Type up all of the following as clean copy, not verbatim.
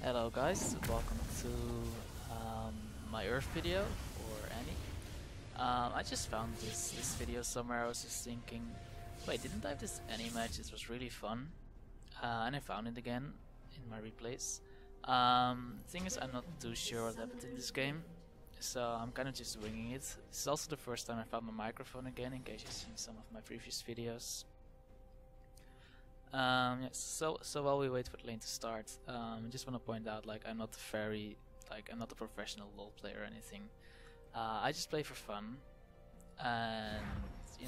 Hello guys, welcome to my URF video for Annie. I just found this video somewhere. I was just thinking, wait, didn't I have this Annie match? It was really fun, and I found it again in my replays. Thing is, I'm not too sure what happened in this game, so I'm kind of just winging it. This is also the first time I found my microphone again, in case you've seen some of my previous videos. Yes, so while we wait for the lane to start, I just want to point out, I'm not a professional LoL player or anything. I just play for fun, and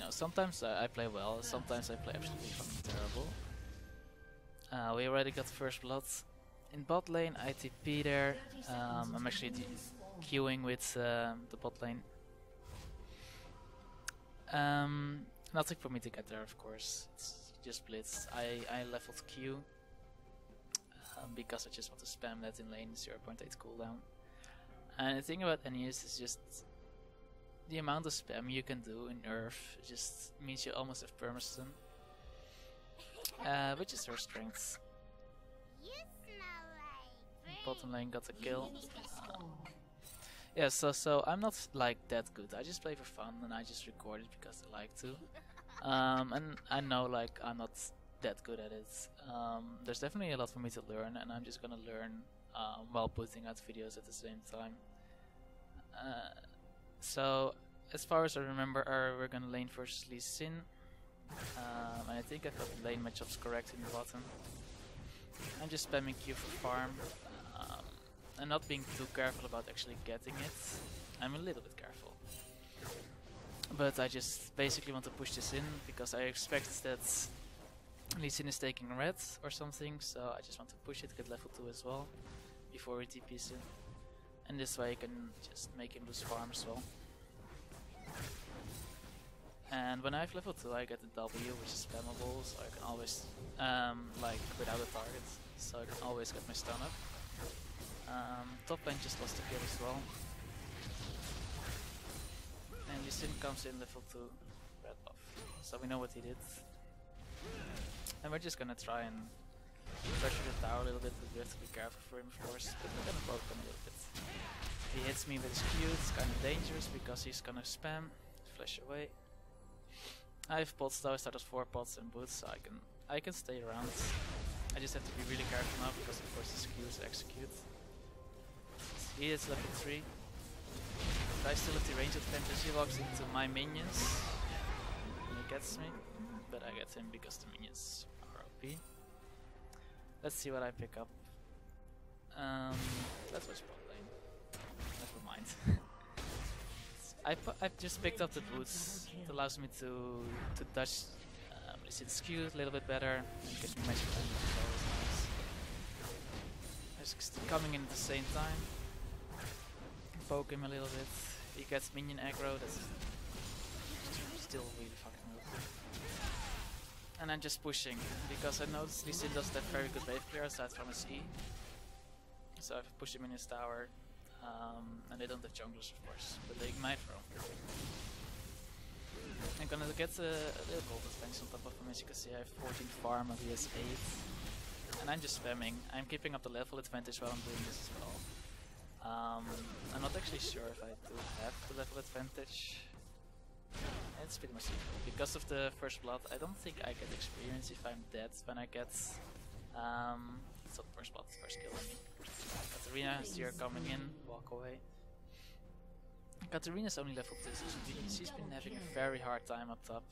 sometimes I play well, sometimes I play absolutely fucking terrible. We already got first blood in bot lane. I TP there. I'm actually queuing with the bot lane. Nothing for me to get there, of course. It's just blitz. I leveled Q because I just want to spam that in lane, 0.8 cooldown. And the thing about Annie is just the amount of spam you can do in URF just means you almost have permastun, which is her strength. Bottom lane got a kill. Yeah, so I'm not that good. I just play for fun and I just record it because I like to. And I know I'm not that good at it. There's definitely a lot for me to learn, and I'm just gonna learn while putting out videos at the same time. So as far as I remember, we're gonna lane versus Lee Sin. And I think I got the lane matchups correct in the bottom. I'm just spamming Q for farm. And not being too careful about actually getting it. I'm a little bit careful. But I just basically want to push this in because I expect that Lee Sin is taking red or something, so I just want to push it, get level 2 as well before he TPs in. And this way I can just make him lose farm as well. And when I have level 2 I get the W, which is spammable, so I can always, without a target, so I can always get my stun up. Top lane just lost the kill as well. And Lee Sin comes in level 2, red buff. So we know what he did. And we're just gonna try and pressure the tower a little bit, but we have to be careful for him, of course. But we're gonna poke him a little bit. If he hits me with his Q, it's kinda dangerous because he's gonna spam, flash away. I have pots though, I started 4 pots and boots, so I can stay around. I just have to be really careful now because of course his Q is execute. He is level 3. But I still have the range advantage. He walks into my minions and he gets me, but I get him because the minions are OP. Let's see what I pick up. Let's watch bot lane. Never mind. I've just picked up the boots. It allows me to dodge Lee Sin's Q a little bit better and get me magic damage, which is always nice. Just coming in at the same time. Poke him a little bit. He gets minion aggro, that's still really fucking OP. And I'm just pushing, because I noticed Lee Sin doesn't have very good wave clear aside from his E. So I've pushed him in his tower, and they don't have junglers of course, but they might throw. I'm gonna get a little gold advantage on top of him. As you can see I have 14 farm and he has 8. And I'm just spamming. I'm keeping up the level advantage while I'm doing this as well. I'm not actually sure if I do have the level advantage. It's pretty much equal. Because of the first blood, I don't think I get experience if I'm dead when I get... it's not first blood, first kill I mean. Katarina is here coming in, walk away. Katarina's only level 2, so she's been having a very hard time up top.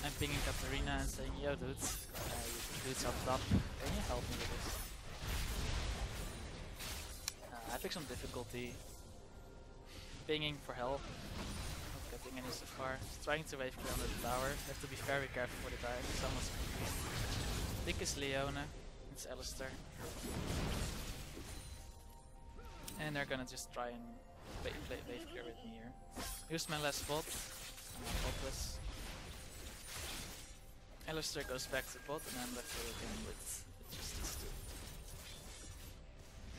I'm pinging Katarina and saying, yo dude, dude's up top, can you help me with this? I picked some difficulty, pinging for help, not getting any so far, trying to wave clear under the tower. Have to be very careful for the dive, someone's I think it's Leona, it's Alistair. And they're gonna just try and play wave clear with me here. Here's my last bot, I'm not botless. Alistair goes back to bot and I'm left again with just these two.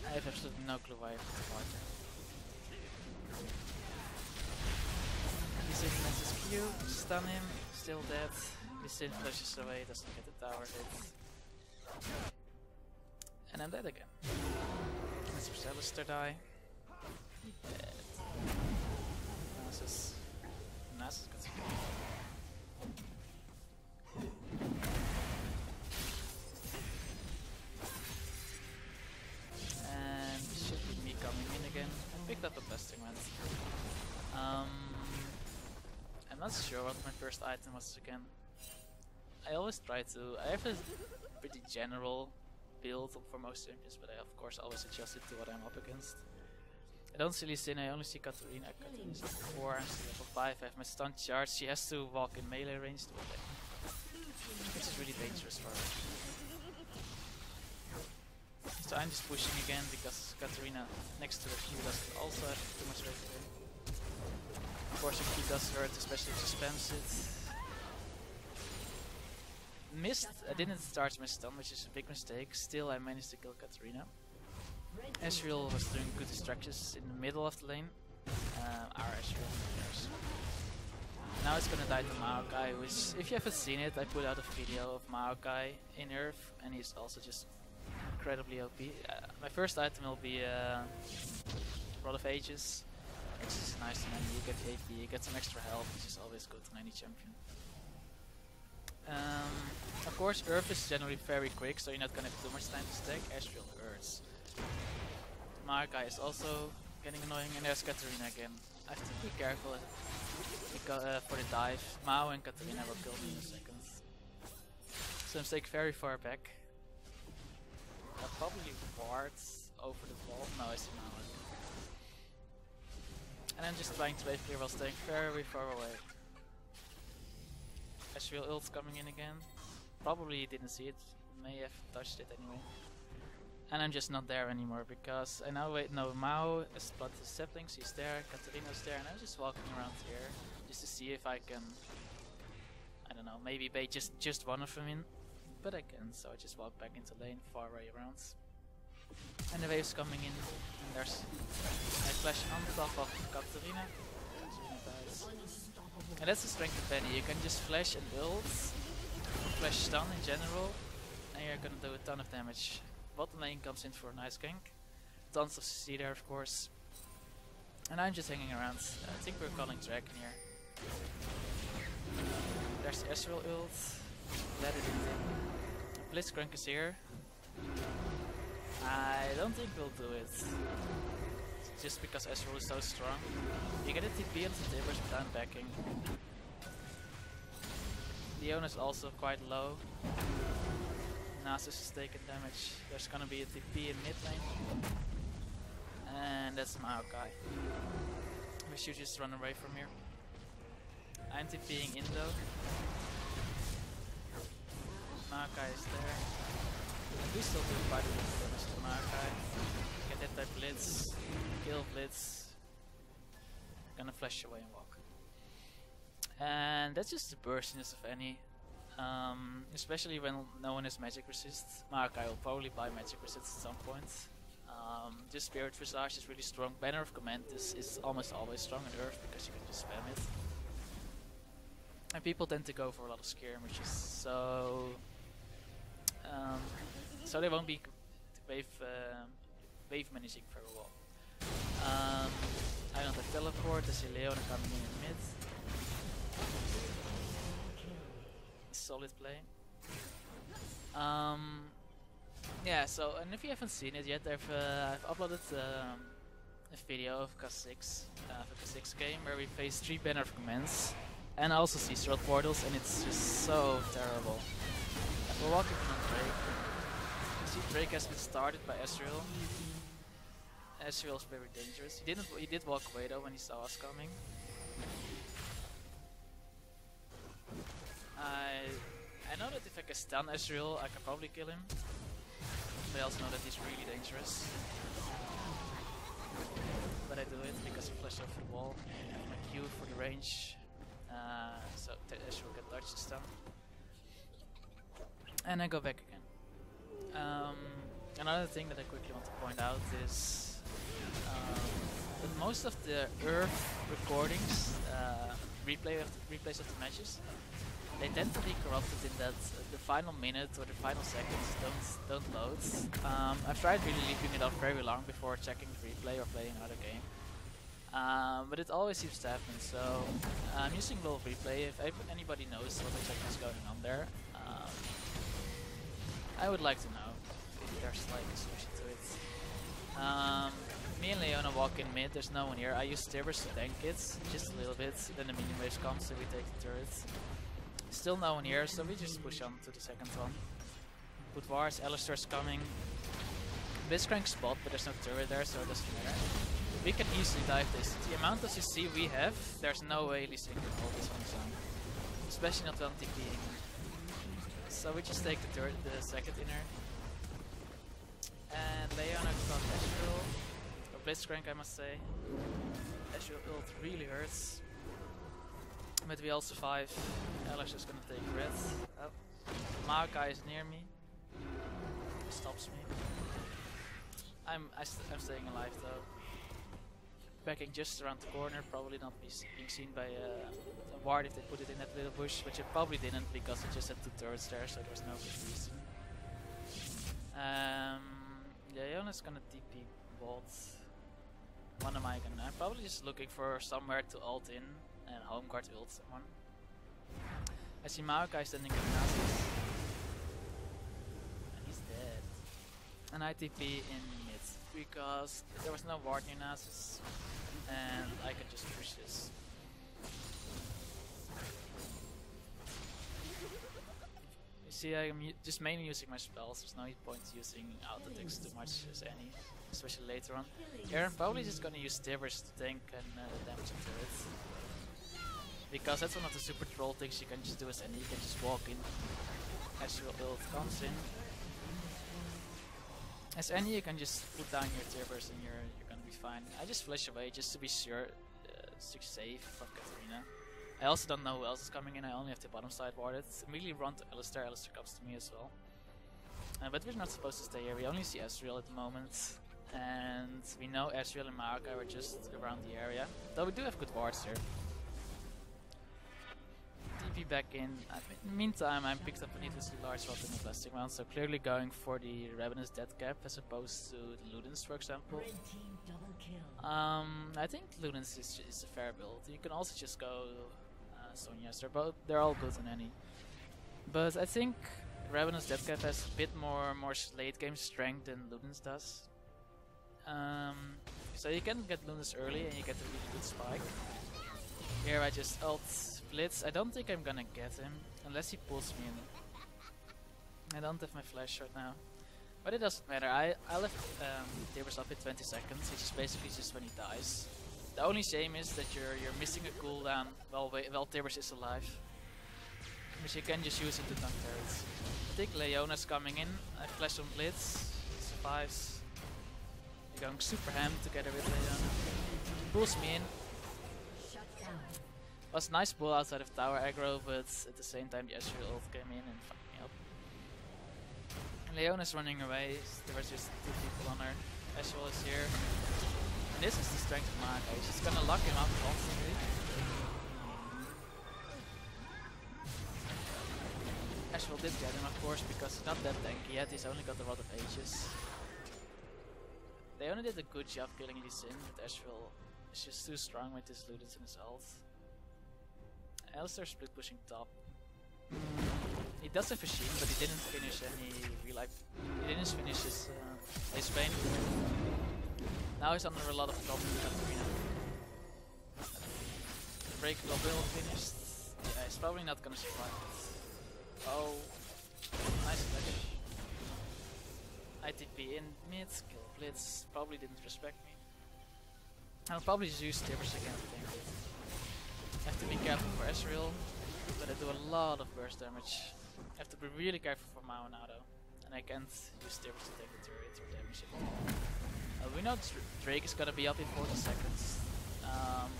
I have absolutely no clue why I have to partner. Lee Sin misses Q, stun him, still dead. Lee Sin flashes away, doesn't get the tower hit. And I'm dead again. Let's Alistair die. Dead. Nasus got some. And it should be me coming in again. I picked up a Blasting Rant. I'm not sure what my first item was again. I always try to. I have a pretty general build for most champions, but I of course always adjust it to what I'm up against. I don't see Lee Sin, I only see Katarina. Katarina's level 4, I'm still level 5, I have my stun charge. She has to walk in melee range to attack, which is really dangerous for her. So I'm just pushing again because Katarina next to the Q doesn't also have too much rate today. Of course if Q does hurt, especially if she spams it. Missed, I didn't start my stun, which is a big mistake. Still I managed to kill Katarina. Ezreal was doing good distractions in the middle of the lane. Our Ezreal, yes. Now it's gonna die to Maokai, which, if you haven't seen it, I put out a video of Maokai in URF, and he's also just incredibly OP. My first item will be Rod of Ages, which is nice, and you get AP, you get some extra health, which is always good on any champion. Of course, URF is generally very quick, so you're not gonna have too much time to stack. Ezreal hurts. Maokai is also getting annoying, and there's Katarina again. I have to be careful because, for the dive. Mao and Katarina will kill me in a second. So I'm staying very far back. I'll probably ward over the wall. No, I see Mao. And I'm just trying to wave clear while staying very far away. Ezreal ult's coming in again. Probably didn't see it. May have touched it anyway. And I'm just not there anymore because I now know Mao has spotted his siblings, he's there, Katarina's there, and I'm just walking around here just to see if I can, I don't know, maybe bait just one of them in. But I can, so I just walk back into lane, far away around. And the wave's coming in, and there's I flash on top of Katarina. Katarina dies. And that's the strength of Penny, you can just flash and ult, flash stun in general, and you're gonna do a ton of damage. Bottom lane comes in for a nice gank. Tons of CC there, of course. And I'm just hanging around. I think we're calling Dragon here. There's the Ezreal ult. Let it in. Blitzcrank is here. I don't think we'll do it. Just because Ezreal is so strong. You get a TP on the Timbers without backing. Leona is also quite low. Nasus is taking damage. There's gonna be a TP in mid lane. And that's Maokai. We should just run away from here. I'm TPing in though. Maokai is there. We still do quite a bit of damage to Maokai. Get hit by Blitz. Kill Blitz. Gonna flash away and walk. And that's just the burstiness of Annie. Especially when no one has magic resist. Maokai will probably buy magic resist at some point. Just Spirit Visage is really strong. Banner of Command is almost always strong in URF because you can just spam it. And people tend to go for a lot of Skirm, which is so... so they won't be wave managing very well. I don't have teleport, I see Leona coming in mid. Solid play. Yeah, so, and if you haven't seen it yet, I've uploaded a video of K6, of a K6 game where we face 3 Banner of Commands and also see Sword Portals, and it's just so terrible. We're walking on Drake. You see Drake has been started by Ezreal. Ezreal is very dangerous. He did walk away though when he saw us coming. I know that if I can stun Ezreal, I can probably kill him. But I also know that he's really dangerous. But I do it because he flashed off the wall. I have my Q for the range. So Ezreal can dodge the stun. And I go back again. Another thing that I quickly want to point out is that most of the URF recordings, replays of the matches, they tend to be corrupted in that the final minute or the final seconds don't load. I've tried really leaving it out very long before checking the replay or playing another game. But it always seems to happen, so I'm using a little replay. If anybody knows what exactly is going on there, I would like to know if there's like a solution to it. Me and Leona walk in mid, there's no one here. I use Tibbers to tank it, just a little bit, then the minion waves come, so we take the turret. Still no one here, so we just push on to the second one. Put wards, Alistar's coming. Blitzcrank spot, but there's no turret there, so it doesn't matter. We can easily dive this. The amount of CC we have, there's no way Lee Sin can hold this on his own. Especially not when TPing. So we just take the turret, the second inner. And Leona got Ezreal. Or Blitzcrank, I must say. Ezreal ult really hurts. But we all survive. Alex is gonna take red. Oh. Maokai is near me. He stops me. I'm staying alive though. Backing just around the corner, probably not being seen by a ward if they put it in that little bush, which it probably didn't because it just had 2 turrets there, so there's no good reason. Leona's gonna TP bot. What am I gonna? I'm probably just looking for somewhere to ult in and home guard ult someone. I see Maokai standing in Nasus. And he's dead. And I TP in mid because there was no ward near Nasus. And I can just push this. You see, I'm just mainly using my spells. There's no point using auto attacks too much as any, especially later on. Here I'm probably just gonna use Tibbers to tank and damage the turret. Because that's one of the super troll things you can just do as any. You can just walk in as your ult comes in. As any, you can just put down your Tibbers and you're gonna be fine. I just flash away just to be sure, to save from Katarina. I also don't know who else is coming in. I only have the bottom side warded. Immediately run to Alistar. Alistar comes to me as well. But we're not supposed to stay here. We only see Ezreal at the moment. And we know Ezreal and Maokai are just around the area. Though we do have good wards here. TP back in. In the meantime, I picked up a needlessly large rod in the plastic round, so clearly going for the Ravenous Death Cap as opposed to the Ludens, for example. I think Ludens is a fair build. You can also just go Sonya's. They're all good on any. But I think Ravenous Death Cap has a bit more late game strength than Ludens does. So you can get Ludens early and you get a really good spike. Here I just ult Blitz. I don't think I'm gonna get him unless he pulls me in. I don't have my flash right now, but it doesn't matter. I left Tibbers up in 20 seconds, which is basically just when he dies. The only shame is that you're missing a cooldown while Tibbers is alive, which you can just use it to tank turrets. I think Leona's coming in. I flash on Blitz. He survives. We're going super ham together with Leona. He pulls me in. Was a nice pull outside of tower aggro, but at the same time the Ezreal ult came in and fucked me up. And Leona's running away, there was just 2 people on her. Ezreal is here. And this is the strength of Maokai, she's gonna lock him up constantly. Ezreal did get him of course because he's not that tanky yet, he's only got a lot of Aegis. Leona did a good job killing Lee Sin, but Ezreal is just too strong with his Ludens and his ult. Alistar split pushing top. He does have a shield, but he didn't finish any real life. He didn't finish his Ace Bane. Now he's under a lot of trouble with Katarina. Break Global finished. Yeah, he's probably not gonna survive it. Oh, nice flash. ITP in mid, kill Blitz. Probably didn't respect me. I'll probably just use Tibbers again to tank it. I have to be careful for Ezreal, but I do a lot of burst damage. I have to be really careful for Mao now though, and I can't use Tibbers to take the turret or damage it. We know Drake is gonna be up in 40 seconds.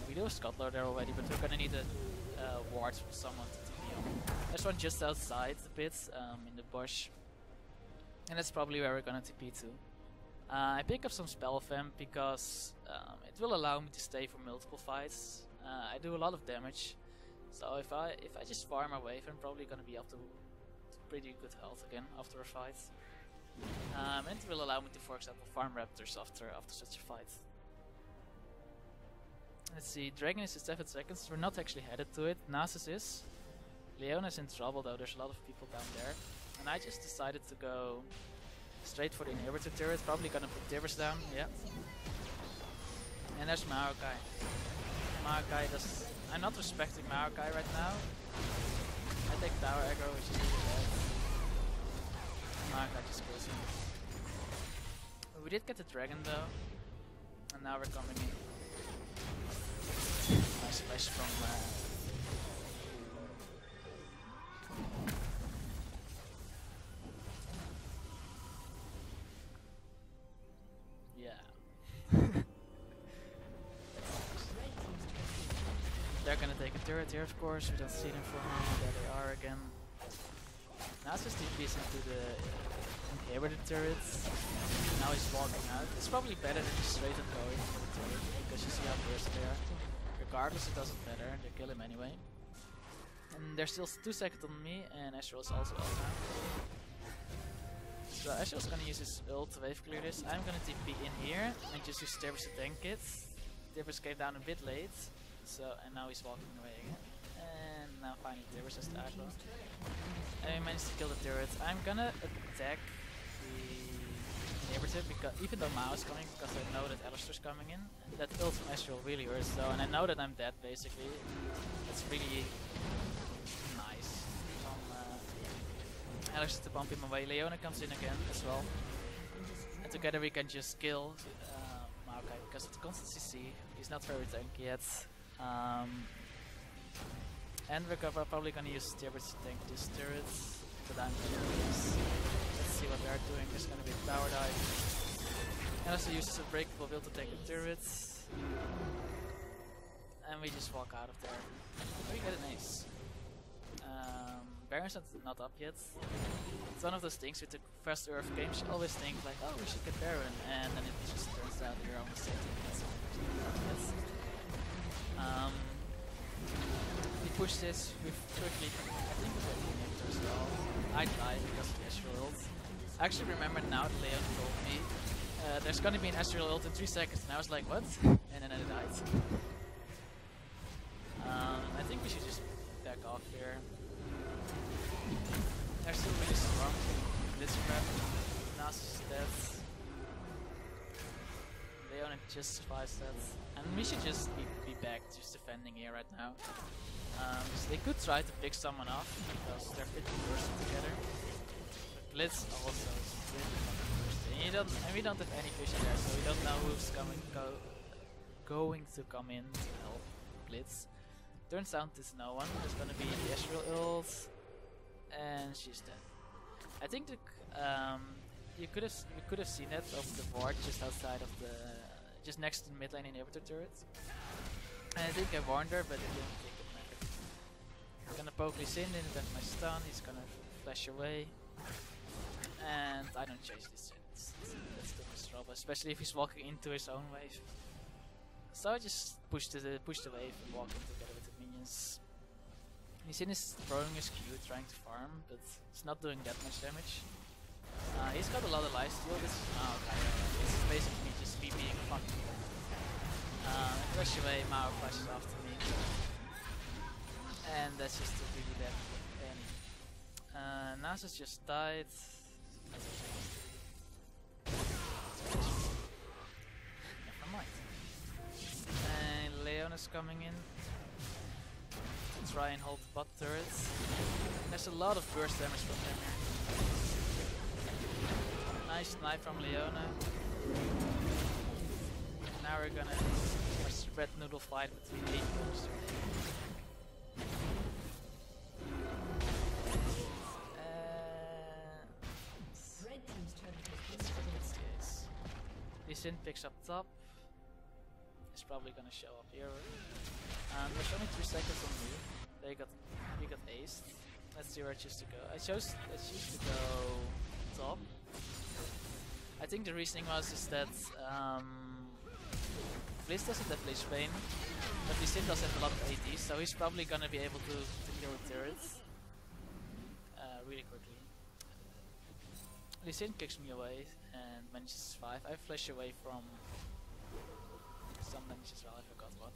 We do have Scuttler there already, but we're gonna need a ward from someone to TP on. There's one just outside the pit, in the bush, and that's probably where we're gonna TP to. I pick up some Spell Vamp because it will allow me to stay for multiple fights. I do a lot of damage, So if I just farm our wave, I'm probably gonna be up to pretty good health again after a fight. And it will allow me to, for example, farm raptors after such a fight. Let's see, Dragon is at 7 seconds. We're not actually headed to it. Nasus is. Leona's in trouble though. There's a lot of people down there, and I just decided to go straight for the inhibitor turret. Probably gonna put Tivers down. Yeah. And there's Maokai. Maokai does. I'm not respecting Maokai right now. I take tower aggro, which is really bad. Maokai just kills him. We did get the dragon though, and now we're coming in. Nice flash from. Yeah. They're gonna take a turret here, of course. We don't see them for a moment. There they are again. Now it's just TPs into the inhibitor turrets. Now he's walking out. It's probably better than just straight up going for the turret, because you see how burst they are. Regardless, it doesn't matter. They kill him anyway. And there's still 2 seconds on me, and Astral is also out now. So Astral's gonna use his ult to wave clear this. I'm gonna TP in here and just use Tivers to tank it. Tivers came down a bit late. So, and now he's walking away again. And now finally Tivers has the aggro. And we managed to kill the turret. I'm gonna attack the inhibitor, because even though Mao is coming, because I know that Alistair's coming in. That ult from Astral really hurts though, and I know that I'm dead basically. That's really nice from Alistair to bump him away. Leona comes in again as well. And together we can just kill Maokai, because of the constant CC. He's not very tanky yet. And we're probably gonna use Tivers to tank this turret. But I'm curious. Let's see what they're doing. There's gonna be a tower dive. And also uses a breakable will to take the turrets. And we just walk out of there. We get an ace. Baron's not up yet. It's one of those things with the first URF games, you always think like, oh, we should get Baron, and then it just turns out you're almost 17 minutes. We push this with quickly, I think we got the inhibitor as well. I died because of the Astral ult. I actually remember now that Leon told me there's gonna be an Astral ult in 3 seconds, and I was like, what? And then I died. I think we should just back off here. They're still really strong. Blitzcrank, Nasus is dead. Leona just survives that. And we should just be back just defending here right now. So they could try to pick someone off, because they're fitting person together. But Blitz also is really fucking bursty. And we don't have any vision there, so we don't know who's going to come in to help Blitz. Turns out there's no one. There's gonna be the Astral ult. And she's dead. I think the, you could have seen that of the ward just outside of the, just next to the mid lane inhibitor turret. And I think I warned her, but I didn't think it mattered. I'm gonna poke Lee Sin, didn't have my stun. He's gonna flash away, and I don't chase this Sin. That's too much trouble, especially if he's walking into his own wave. So I just push the wave and walk in together with the minions. Lee Sin is throwing his Q, trying to farm, but it's not doing that much damage. He's got a lot of lifesteal. This is basically just me being fucking dead. Flash away, Mao flashes after me. And that's just a really bad Annie. Nasus just died. Never mind. And Leona's coming in. Try and hold the bot turrets. There's a lot of burst damage from them here. Nice knife from Leona. Now we're gonna a spread noodle fight between 8 monsters. Red team's turret has been Lee Sin picks up top. He's probably gonna show up here. There's only 3 seconds on me. We got aced. Let's see where I choose to go. I choose to go top. I think the reasoning was that Blitz doesn't have Lich Bane, But Lee Sin does have a lot of AD, so he's probably gonna be able to kill the turrets really quickly. Lee Sin kicks me away and manages to survive. I flash away from some damage as well, I forgot what.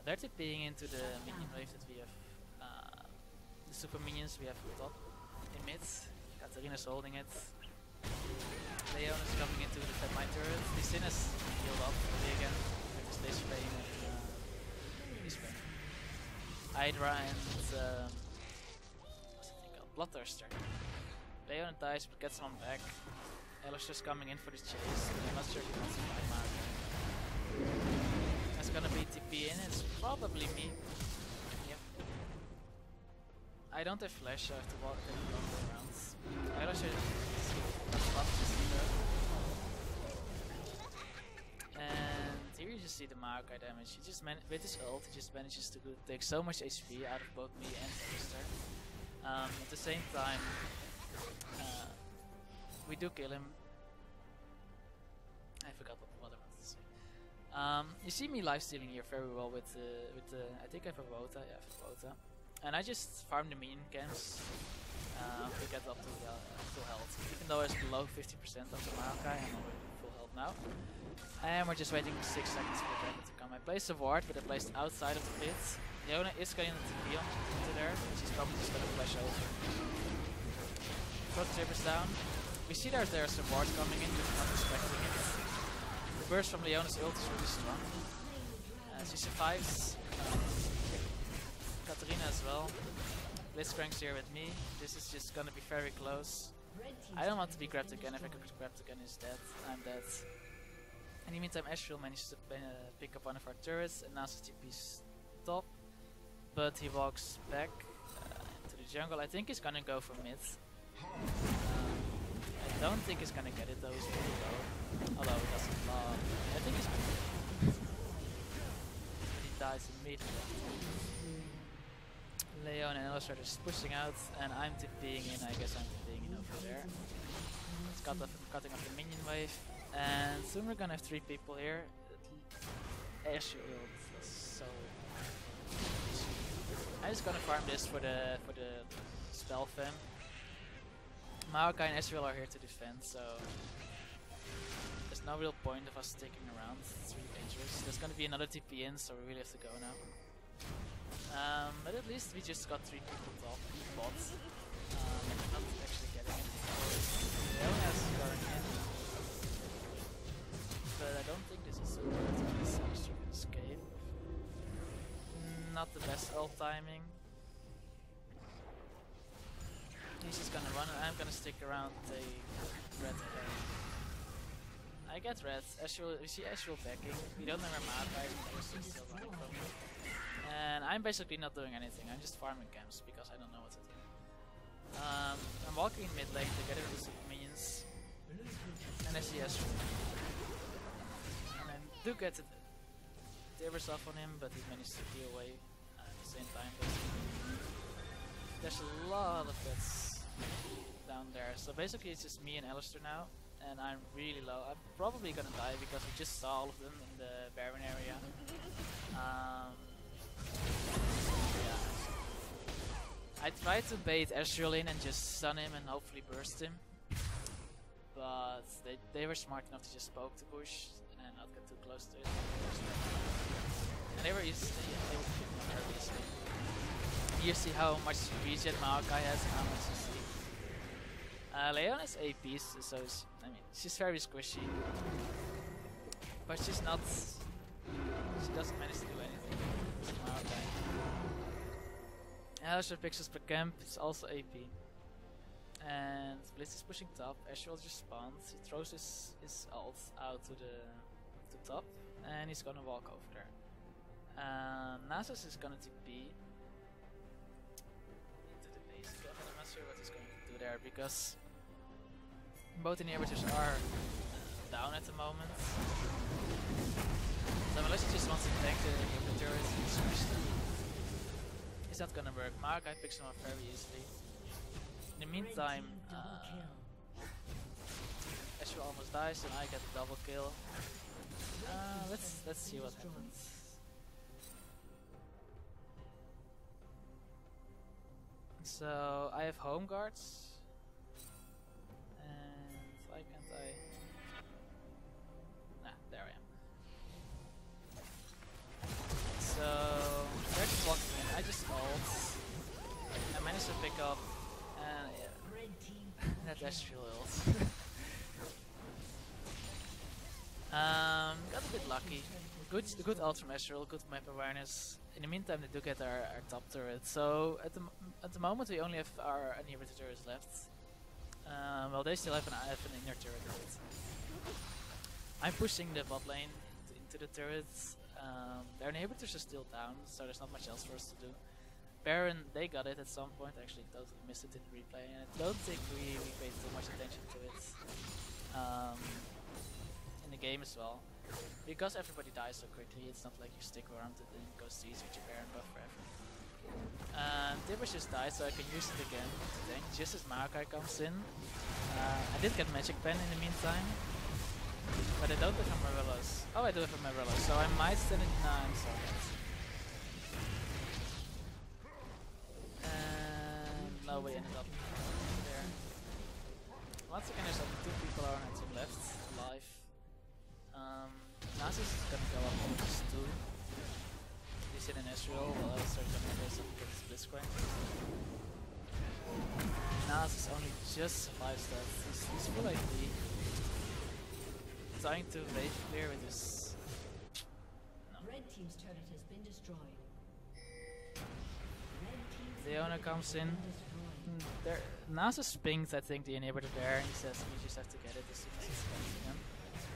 They're TPing into the minion wave that we have. The super minions we have on top, in mid. Katarina's holding it. Leon is coming into the Fat Mine turret. Lee Sin is healed up again with his laser flame and his flame. Hydra and what's the thing called? Bloodthirster. Leon dies but gets one back. Alistair's coming in for the chase. I'm not sure if he wants to fight Mark. That's gonna be TP in, it's probably me. Yep. I don't have flash, so I have to walk take a long way around. Alistair and here you just see the Maokai damage. He just with his ult, he just manages to take so much HP out of both me and Alistair. At the same time, we do kill him. I forgot what I wanted to say. You see me lifestealing here very well with the I think I have a Vota, yeah, I have a Vota. And I just farm the minion camps to get up to full health. Even though it's below 50% of the Maokai, I'm already full health now. And we're just waiting 6 seconds for the dragon to come. I placed a ward, but I placed outside of the pit. Leona is going to TP into there, but she's probably just going to flash over. Front Tripper's down. We see there's some wards coming in, just not expecting it. The burst from Leona's ult is really strong. She survives. Katarina as well. Blitzcrank's here with me. This is just gonna be very close. I don't want to be grabbed again. If I get grabbed again, is dead. I'm dead. In the meantime, Ashfield managed to pick up one of our turrets and now TP's top. But he walks back into the jungle. I think he's gonna go for mid. I don't think he's gonna get it though. He's really low. Although he doesn't love. I think he's gonna get it. He dies immediately. Leon and Alistair are just pushing out, and I'm TPing in. I guess I'm TPing in over there. It's cutting off the minion wave, and soon we're gonna have 3 people here. Ashfield is so. I'm just gonna farm this for the spell fam. Maokai and Ezreal are here to defend, so there's no real point of us sticking around. It's really dangerous. There's gonna be another TP in, so we really have to go now. But at least we just got 3 people top bots. And we're not actually getting anything. Leona is going in. But I don't think this is a good place. Alistair can escape. Not the best ult timing. He's just gonna run and I'm gonna stick around the red again. I get red. We see Ashfield backing. We don't know where Maokai is, but Alistair is still running from me. And I'm basically not doing anything, I'm just farming camps because I don't know what to do. I'm walking in mid lane together with the super minions. And I see Ezreal. And I do get the Tabers off on him, but he managed to peel away at the same time. But there's a lot of bits down there. So basically it's just me and Alistair now. And I'm really low. I'm probably gonna die because we just saw all of them in the Baron area. Yeah. I tried to bait Ezreal in and just stun him and hopefully burst him, but they were smart enough to just poke the bush and not get too close to it. And they were easy, they were kicking on very easily. You see how much regen Maokai has and how much CC. Leona is AP, so she's very squishy, but she doesn't manage to do anything. Maokai. Alistair pixels per camp is also AP. And Blitz is pushing top, Ashfield just spawns, he throws his ult out to top, and he's gonna walk over there. Nasus is gonna TP into the base again, and I'm not sure what he's going to do there, because both inhibitors are down at the moment. So unless he just wants to tank the turret and smash them, it's not gonna work. Maokai picks him up very easily. In the meantime, Ezreal almost dies and I get a double kill. Let's see what happens. So I have home guards, and why can't I? Nah, there I am. So they're just walking in. I just ult. I managed to pick up, and Red team that Astral ult. Got a bit lucky. Good ult from Astral, good map awareness. In the meantime, they do get our top turret. So at the moment, we only have our inhibitor turrets left. Well, they still have an inner turret. I'm pushing the bot lane into the turrets. Their inhibitors are still down, so there's not much else for us to do. Baron, they got it at some point. Actually, totally missed it in replay, and I don't think we paid too much attention to it in the game as well. Because everybody dies so quickly, it's not like you stick around and then go seize with your Baron buff forever. Tibbers just died, so I can use it again to tank just as Maokai comes in. I did get Magic Pen in the meantime, but I don't have a Marilla's. Oh, I do have a Marilla's, so I might stand it. No, I'm sorry. And nobody ended up there. Once again, there's only 2 people on our team left alive. Nasus is gonna go up on this 2. He's in an Ezreal, while else are gonna go some good Blitzcrank. Nasus only just survives that. He's full AP. Trying to wave clear with his. No. Red team's turret has been destroyed. Red team's Leona inhibitor comes has in. been destroyed. Nasus pings, I think, the inhibitor there, and he says we just have to get it as soon as it's coming again.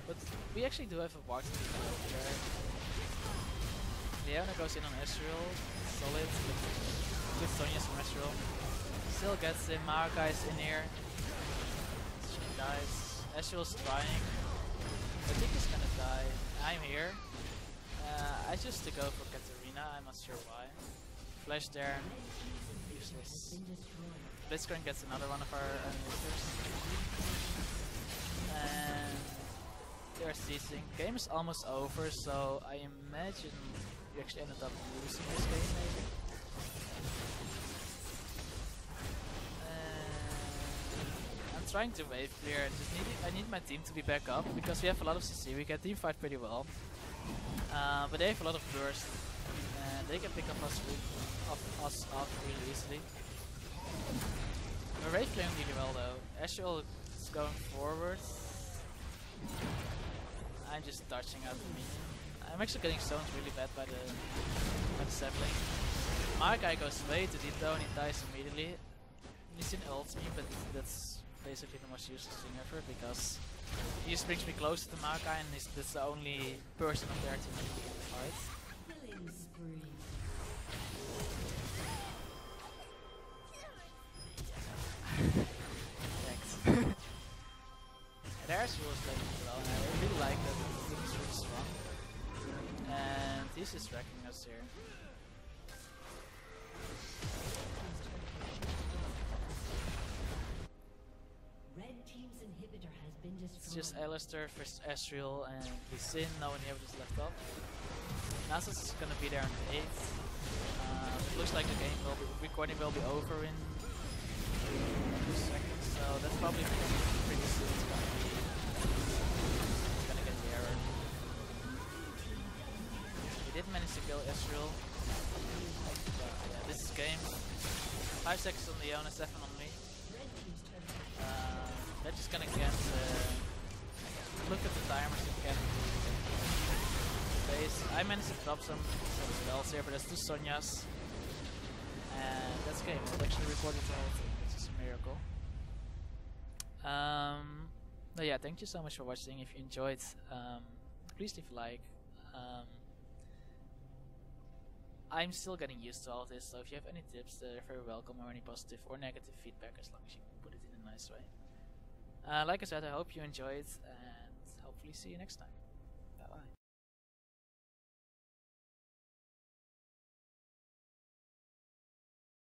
But we actually do have a walk to do over there. Leona goes in on Ezreal, solid, good Sonya's from Ezreal. Still gets him, Maokai's in here. She dies. Ezreal's trying. I think he's gonna die. I'm here. I choose to go for Katarina, I'm not sure why. Flash there. Useless. Blitzcrank gets another one of our inhibitors. And they're ceasing. Game is almost over, so I imagine we actually ended up losing this game maybe. I'm trying to wave clear. I need my team to be back up because we have a lot of CC. We can team fight pretty well, but they have a lot of burst, and they can pick up us really easily. We're wave playing really well though. Ezreal is going forward. I'm just dodging out the minion. I'm actually getting stoned really bad by the sapling. Maokai goes way too deep though and he dies immediately. He's in ult me, but that's basically the most useless thing ever because he just brings me closer to Maokai and that's the only person up there to make me fight. Killing spree. Thanks. There's rules playing as well, and I really like that the team is really strong. And he's just wrecking us here. Red team's inhibitor has been destroyed. It's just Alistair versus Ezreal, and he's in, no inhibitors left up. Nasus is gonna be there on the 8th. It looks like the game recording will be over in 2 seconds, so that's probably pretty soon. It's gonna get the error. We did manage to kill Ezreal. Yeah, this is game. 5 seconds on Leona, 7 on me. Red team's turret. They're just gonna get look at the timers and get base. I managed to drop some spells here, but there's 2 Sonyas. And that's game. It actually recorded the whole thing, which is a miracle. But yeah, thank you so much for watching. If you enjoyed, please leave a like. I'm still getting used to all this, so if you have any tips, they're very welcome, or any positive or negative feedback, as long as you put it in a nice way. Like I said, I hope you enjoyed, and hopefully see you next time.